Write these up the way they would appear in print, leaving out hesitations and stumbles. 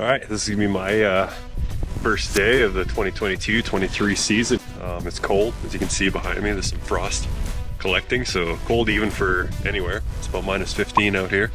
All right, this is gonna be my first day of the 2022-23 season. It's cold, as you can see behind me. There's some frost collecting, so cold even for anywhere. It's about -15 out here.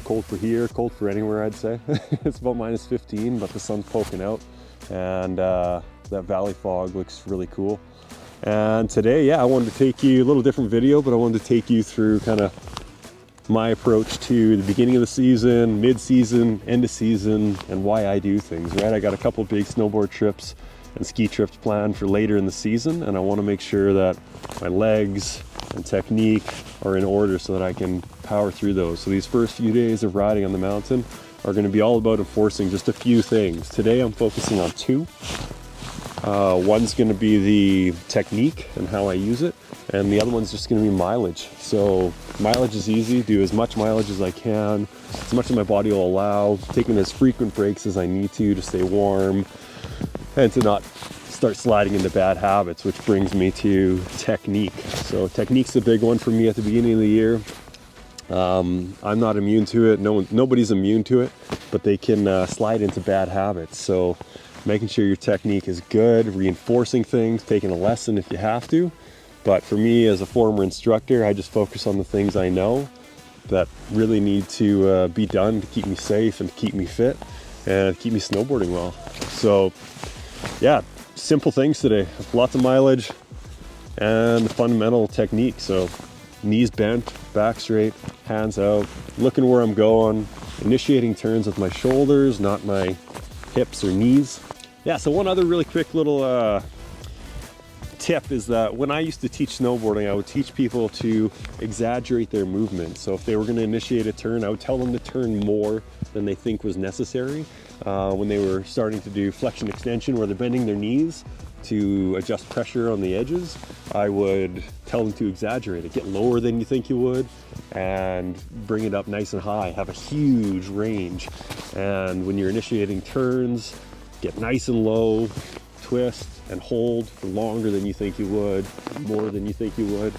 Cold for here, cold for anywhere, I'd say. It's about -15, but the sun's poking out, and that valley fog looks really cool. And today, yeah, I wanted to take you a little different video, but I wanted to take you through kind of my approach to the beginning of the season, mid-season, end of season, and why I do things, right? I got a couple big snowboard trips and ski trips planned for later in the season, and I want to make sure that my legs and technique are in order so that I can power through those. So these first few days of riding on the mountain are going to be all about enforcing just a few things. Today I'm focusing on two. One's going to be the technique and how I use it, and the other one's just going to be mileage. So mileage is easy, do as much mileage as I can, as much as my body will allow, taking as frequent breaks as I need to stay warm and to not start sliding into bad habits, which brings me to technique. So technique's a big one for me at the beginning of the year. I'm not immune to it. Nobody's immune to it, but they can slide into bad habits. So making sure your technique is good, reinforcing things, taking a lesson if you have to. But for me, as a former instructor, I just focus on the things I know that really need to be done to keep me safe and to keep me fit and keep me snowboarding well. So yeah, simple things today, lots of mileage and fundamental technique. So knees bent, back straight, hands out, looking where I'm going, initiating turns with my shoulders, not my hips or knees. Yeah, so one other really quick little tip is that when I used to teach snowboarding, I would teach people to exaggerate their movement. So if they were going to initiate a turn, I would tell them to turn more than they think was necessary. When they were starting to do flexion extension where they're bending their knees to adjust pressure on the edges, I would tell them to exaggerate it, get lower than you think you would, and bring it up nice and high, have a huge range. And when you're initiating turns, get nice and low, twist and hold for longer than you think you would, more than you think you would,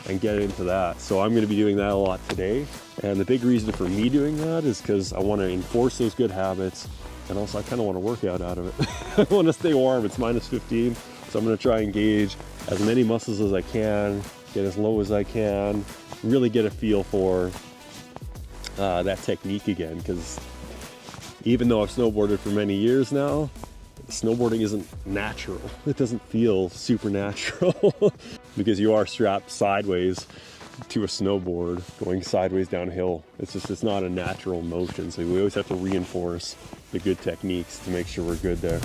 and get into that. So I'm going to be doing that a lot today. And the big reason for me doing that is because I want to enforce those good habits, and also I kind of want to work out of it. I want to stay warm. It's -15, so I'm going to try and engage as many muscles as I can, get as low as I can, really get a feel for that technique again. Because even though I've snowboarded for many years now, snowboarding isn't natural. It doesn't feel supernatural because you are strapped sideways to a snowboard going sideways downhill. It's not a natural motion. So we always have to reinforce the good techniques to make sure we're good there.